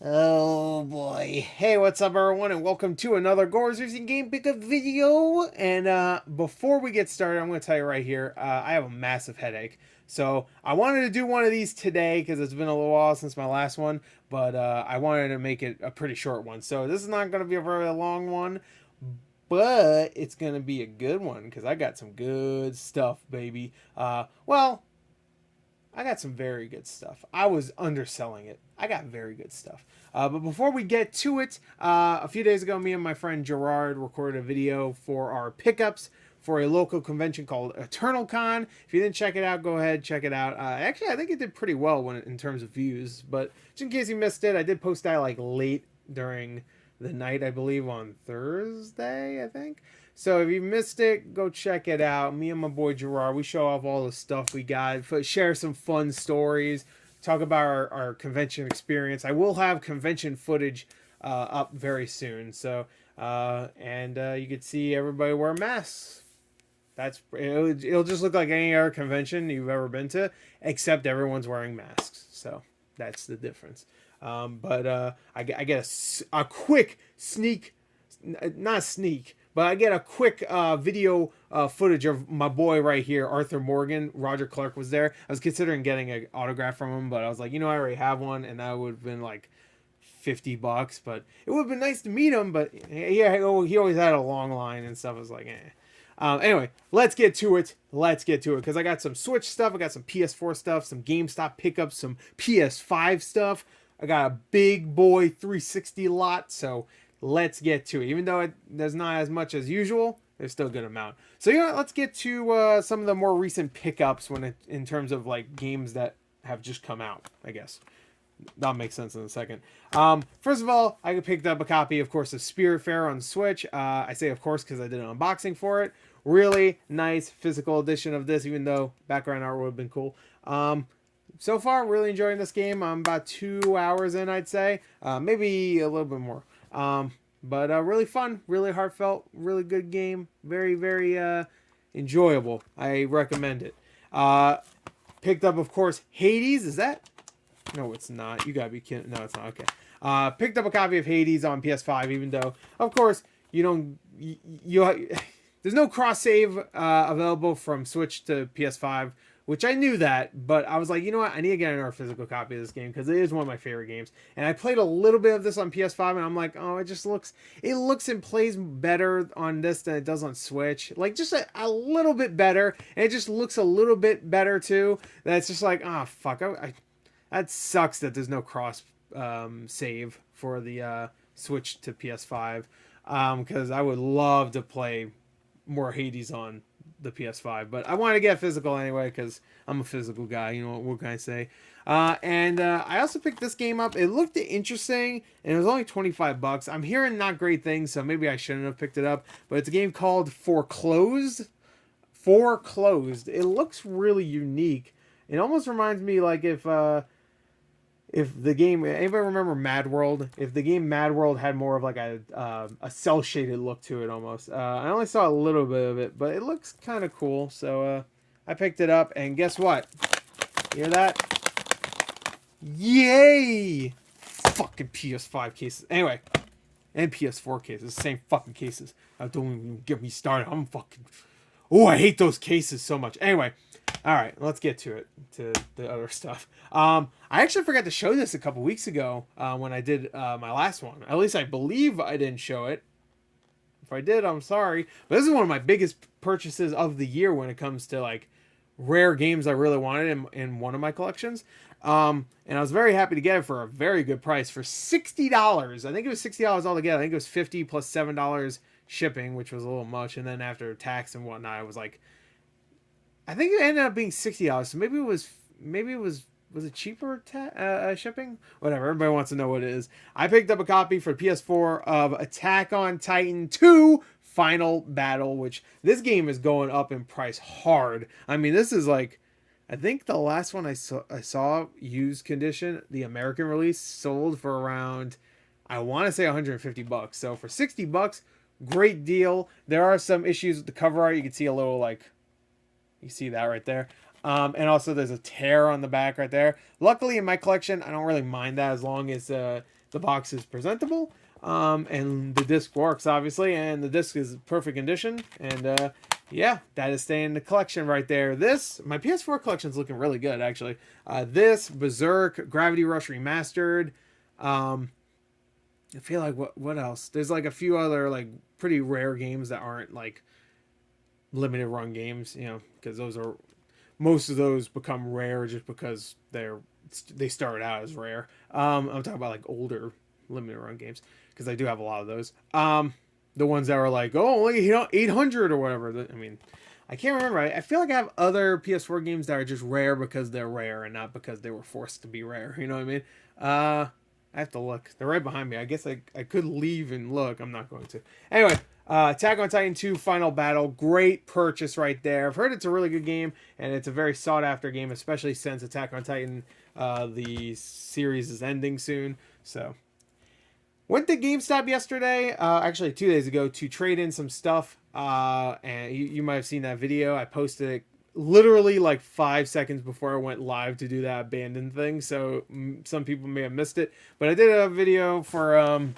Oh boy. Hey, what's up everyone and welcome to another Gore's Racing Game Pickup video. And before we get started, I'm going to tell you right here, I have a massive headache. So I wanted to do one of these today because it's been a little while since my last one, but I wanted to make it a pretty short one. So this is not going to be a very long one, but it's going to be a good one because I got some good stuff, baby. Well, I got some very good stuff. I was underselling it. I got very good stuff. But before we get to it, a few days ago, me and my friend Gerard recorded a video for our pickups for a local convention called Eternal Con. If you didn't check it out, go ahead, check it out. Actually, I think it did pretty well in terms of views. But just in case you missed it, I did post that like late during the night, I believe, on Thursday, I think. So if you missed it, go check it out. Me and my boy Gerard, we show off all the stuff we got, share some fun stories, talk about our convention experience. I will have convention footage up very soon. So you can see everybody wear masks. It'll just look like any other convention you've ever been to, except everyone's wearing masks. So that's the difference. I get a quick sneak, not sneak, but I get a quick video footage of my boy right here, Arthur Morgan. Roger Clark was there. I was considering getting an autograph from him, but I was like, I already have one, and that would have been like $50. But it would have been nice to meet him. But yeah, he always had a long line and stuff. I was like, eh. Anyway, let's get to it. Because I got some Switch stuff. I got some PS4 stuff, some GameStop pickups, some PS5 stuff. I got a big boy 360 lot. So let's get to it. Even though there's not as much as usual, there's still a good amount. So let's get to some of the more recent pickups in terms of like games that have just come out, I guess. That'll make sense in a second. First of all, I picked up a copy, of course, of Spiritfarer on Switch. I say of course because I did an unboxing for it. Really nice physical edition of this, even though background art would have been cool. So far, really enjoying this game. I'm about 2 hours in, I'd say. Maybe a little bit more. But really fun, really heartfelt, really good game. Very, very enjoyable. I recommend it. Picked up, of course, Hades. Is that? No, it's not. You gotta be kidding. No, it's not. Okay. Picked up a copy of Hades on PS5, even though, of course, you don't. There's no cross save available from Switch to PS5, which I knew that, but I was like, you know what? I need to get another physical copy of this game because it is one of my favorite games. And I played a little bit of this on PS5, and I'm like, oh, it looks and plays better on this than it does on Switch. Like just a little bit better, and it just looks a little bit better too. That's just like, oh fuck, that sucks that there's no cross save for the Switch to PS5. Because I would love to play more Hades on the PS5, but I wanted to get physical anyway because I'm a physical guy. What can I say? I also picked this game up. It looked interesting, and it was only $25. I'm hearing not great things, so maybe I shouldn't have picked it up. But it's a game called Foreclosed. Foreclosed. It looks really unique. It almost reminds me like if the game, anybody remember Mad World? If the game Mad World had more of like a cell shaded look to it almost. I only saw a little bit of it, but it looks kind of cool. So I picked it up, and guess what? You hear that? Yay! Fucking PS5 cases. Anyway, and PS4 cases, same fucking cases. Don't even get me started. I'm fucking. Oh, I hate those cases so much. Anyway. All right, let's get to the other stuff. I actually forgot to show this a couple weeks ago when I did my last one. At least I believe I didn't show it. If I did, I'm sorry. But this is one of my biggest purchases of the year when it comes to like rare games I really wanted in one of my collections. And I was very happy to get it for a very good price for $60. I think it was $60 altogether. I think it was $50 plus $7 shipping, which was a little much. And then after tax and whatnot, it was like. I think it ended up being $60. So maybe it was it cheaper shipping? Whatever. Everybody wants to know what it is. I picked up a copy for PS4 of Attack on Titan 2 Final Battle, which this game is going up in price hard. I mean, this is like, I think the last one I saw used condition, the American release, sold for around, I want to say $150. So for $60, great deal. There are some issues with the cover art. You can see a little like. You see that right there. And also there's a tear on the back right there. Luckily in my collection, I don't really mind that as long as the box is presentable. And the disc works obviously, and the disc is perfect condition. And yeah, that is staying in the collection right there. This, my PS4 collection is looking really good actually. This, Berserk, Gravity Rush Remastered. I feel like what else? There's like a few other like pretty rare games that aren't like limited run games, you know, because those are, most of those become rare just because they started out as rare. I'm talking about like older limited run games because I do have a lot of those. The ones that were like, oh, only, you know, 800 or whatever. I mean, I can't remember. I feel like I have other PS4 games that are just rare because they're rare and not because they were forced to be rare. You know what I mean? I have to look. They're right behind me. I guess I could leave and look. I'm not going to. Anyway, Attack on Titan 2 Final Battle. Great purchase right there. I've heard it's a really good game, and it's a very sought-after game, especially since Attack on Titan, the series is ending soon. So, went to GameStop yesterday, actually 2 days ago, to trade in some stuff. And you might have seen that video. I posted it literally like 5 seconds before I went live to do that abandoned thing. So some people may have missed it, but I did a video for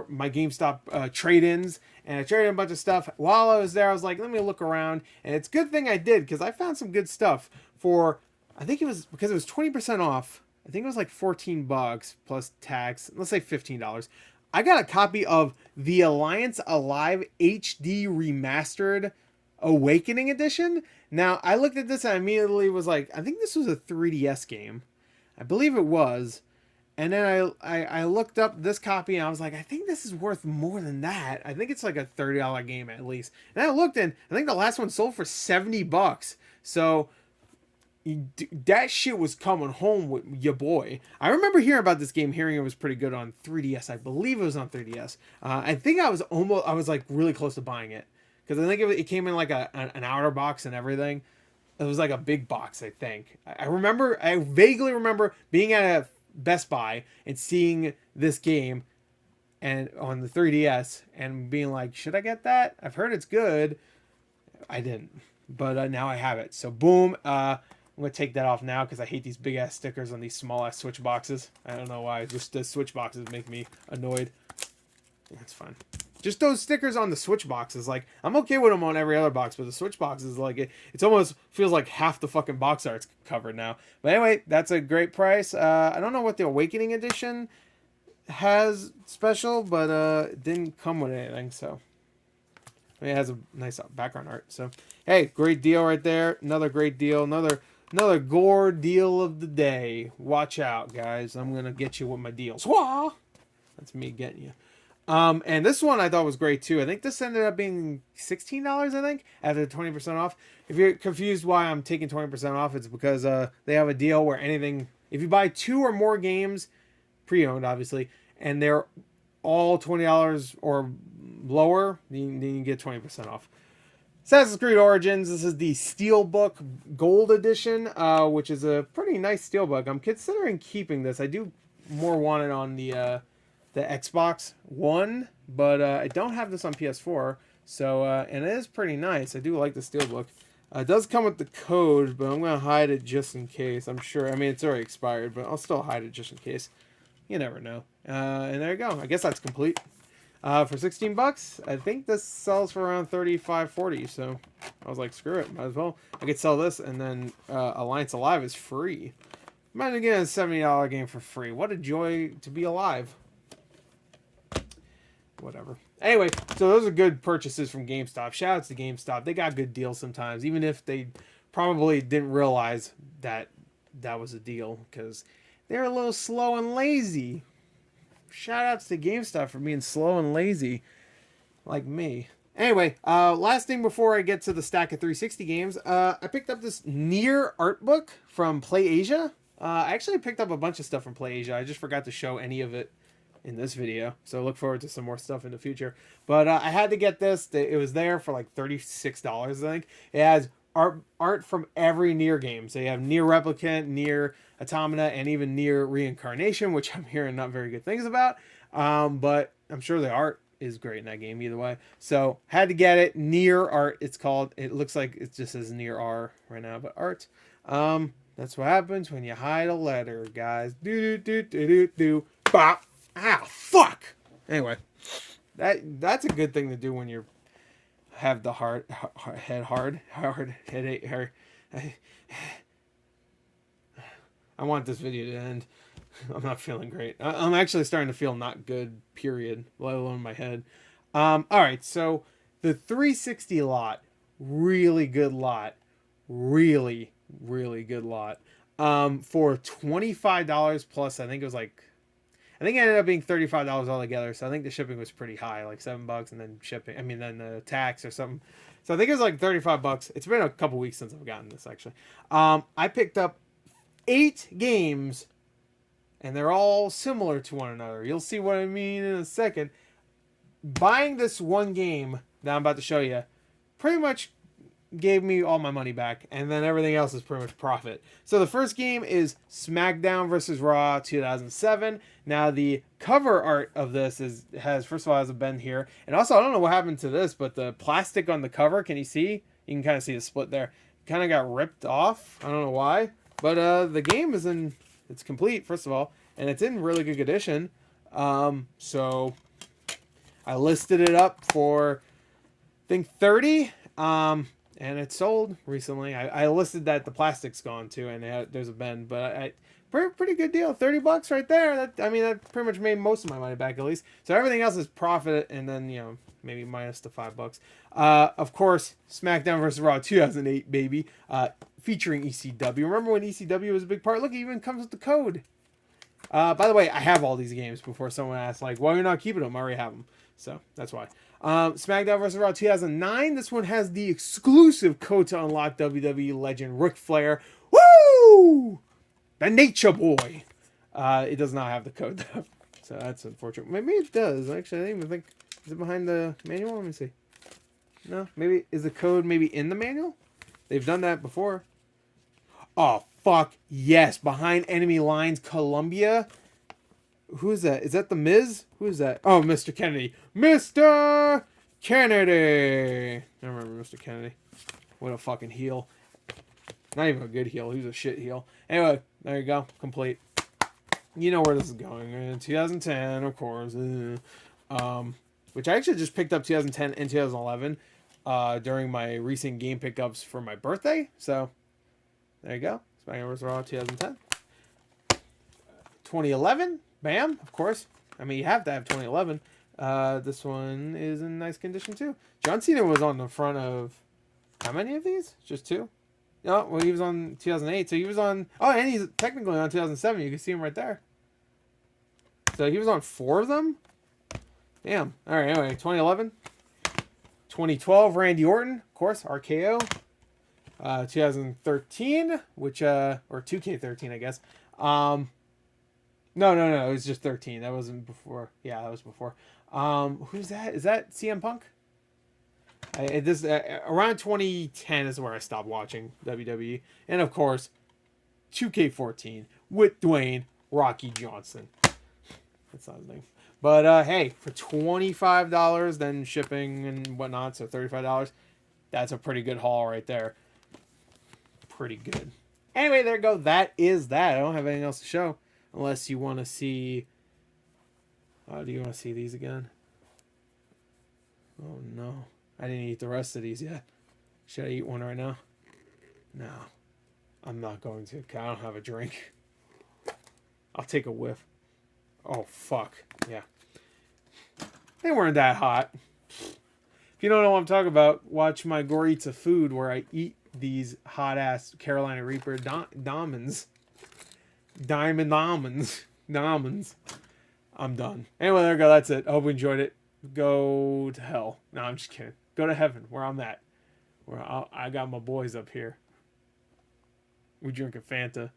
my GameStop trade-ins, and I traded in a bunch of stuff. While I was there, I was like, let me look around, and it's a good thing I did because I found some good stuff for, I think it was because it was 20% off. I think it was like $14 plus tax. Let's say $15. I got a copy of the Alliance Alive HD Remastered Awakening Edition. Now, I looked at this and I immediately was like, I think this was a 3DS game. I believe it was. And then I looked up this copy and I was like, I think this is worth more than that. I think it's like a $30 game at least. And I looked and I think the last one sold for $70. So that shit was coming home with your boy. I remember hearing about this game, hearing it was pretty good on 3DS. I believe it was on 3DS. I think I was like really close to buying it. Because I think it came in like an outer box and everything. It was like a big box, I think. I vaguely remember being at a Best Buy and seeing this game and on the 3DS and being like, should I get that? I've heard it's good. I didn't. But now I have it. So boom. I'm going to take that off now because I hate these big ass stickers on these small ass Switch boxes. I don't know why. Just the Switch boxes make me annoyed. That's fine. Just those stickers on the Switch boxes, like, I'm okay with them on every other box, but the Switch boxes, like, it's almost feels like half the fucking box art's covered now. But anyway, that's a great price. I don't know what the Awakening Edition has special, but it didn't come with anything, so. I mean, it has a nice background art, so. Hey, great deal right there. Another great deal. Another gore deal of the day. Watch out, guys. I'm going to get you with my deals. Wah! That's me getting you. And this one I thought was great too. I think this ended up being $16, I think, after 20% off. If you're confused why I'm taking 20% off, it's because they have a deal where anything, if you buy 2 or more games, pre-owned obviously, and they're all $20 or lower, then you get 20% off. Assassin's Creed Origins, this is the Steelbook Gold Edition, which is a pretty nice Steelbook. I'm considering keeping this. I do more want it on the Xbox One, but I don't have this on PS4, so and it is pretty nice. I do like the Steelbook. It does come with the code, but I'm going to hide it just in case. I'm sure, I mean, it's already expired, but I'll still hide it just in case. You never know. And there you go. I guess that's complete. For $16, I think this sells for around $35-$40, so I was like, screw it, might as well. I could sell this, and then Alliance Alive is free. Imagine getting a $70 game for free. What a joy to be alive. Whatever. Anyway, so those are good purchases from GameStop. Shout outs to GameStop. They got good deals sometimes, even if they probably didn't realize that that was a deal, because they're a little slow and lazy. Shout outs to GameStop for being slow and lazy, like me. Anyway, last thing before I get to the stack of 360 games, I picked up this Nier art book from PlayAsia. I actually picked up a bunch of stuff from PlayAsia. I just forgot to show any of it in this video, so look forward to some more stuff in the future. But I had to get this. It was there for like $36, I think. It has art from every Nier game. So you have Nier Replicant, Nier Automata, and even Nier Reincarnation, which I'm hearing not very good things about. But I'm sure the art is great in that game either way. So had to get it. Near Art, it's called. It looks like it just says Near R right now, but Art. That's what happens when you hide a letter, guys. Do do do do do do. Bop. Ah, fuck. Anyway, that's a good thing to do when you have the hard headache. I want this video to end. I'm not feeling great. I'm actually starting to feel not good, period, let alone my head. All right, so the 360 lot, really good lot. Really, really good lot. For $25 plus, I think it ended up being $35 altogether. So I think the shipping was pretty high, like $7, and then shipping. I mean, then the tax or something. So I think it was like $35. It's been a couple weeks since I've gotten this actually. I picked up 8 games, and they're all similar to one another. You'll see what I mean in a second. Buying this one game that I'm about to show you pretty much gave me all my money back, and then everything else is pretty much profit. So the first game is SmackDown vs. Raw 2007. Now the cover art of this has a bend here, and also I don't know what happened to this, but the plastic on the cover, can you see? You can kind of see the split there. Kind of got ripped off. I don't know why, but the game it's complete, first of all, and it's in really good condition. So I listed it up for I think 30. And it sold recently. I listed that the plastic's gone too, and there's a bend, but pretty good deal. $30 right there. That pretty much made most of my money back at least. So everything else is profit, and then maybe minus the $5. Of course, SmackDown vs. Raw 2008, baby. Featuring ECW. Remember when ECW was a big part? Look, it even comes with the code. By the way, I have all these games before someone asks, like, why are you not keeping them? I already have them. So, that's why. SmackDown vs. Raw 2009. This one has the exclusive code to unlock WWE legend Ric Flair. Woo! The Nature Boy. It does not have the code, though. So, that's unfortunate. Maybe it does. Actually, I didn't even think. Is it behind the manual? Let me see. No? Maybe. Is the code maybe in the manual? They've done that before. Oh, fuck. Yes. Behind enemy lines, Columbia. Who is that? Is that the Miz? Who is that? Oh, Mr. Kennedy. Mr. Kennedy. I remember Mr. Kennedy. What a fucking heel. Not even a good heel. He was a shit heel. Anyway, there you go. Complete. You know where this is going. In 2010, of course. Which I actually just picked up 2010 and 2011 during my recent game pickups for my birthday. So, there you go. SmackDown vs. Raw 2010. 2011. Bam, of course. I mean, you have to have 2011. This one is in nice condition, too. John Cena was on the front of... How many of these? Just 2? No, well, he was on 2008. So he was on... Oh, and he's technically on 2007. You can see him right there. So he was on 4 of them? Damn. All right, anyway, 2011. 2012, Randy Orton. Of course, RKO. 2013, which... or 2K13, I guess. No. It was just 13. That wasn't before. Yeah, that was before. Who's that? Is that CM Punk? Around 2010 is where I stopped watching WWE. And of course, 2K14 with Dwayne Rocky Johnson. That's not his name. But hey, for $25, then shipping and whatnot, so $35, that's a pretty good haul right there. Pretty good. Anyway, there you go. That is that. I don't have anything else to show. Unless you want to see... do you want to see these again? Oh, no. I didn't eat the rest of these yet. Should I eat one right now? No. I'm not going to. I don't have a drink. I'll take a whiff. Oh, fuck. Yeah. They weren't that hot. If you don't know what I'm talking about, watch my Gore Eats a Food where I eat these hot-ass Carolina Reaper diamonds. Diamond almonds. I'm done. Anyway, there you go. That's it. I hope you enjoyed it. Go to hell. No, I'm just kidding. Go to heaven, where I'm at. Where I got my boys up here. We drinking Fanta.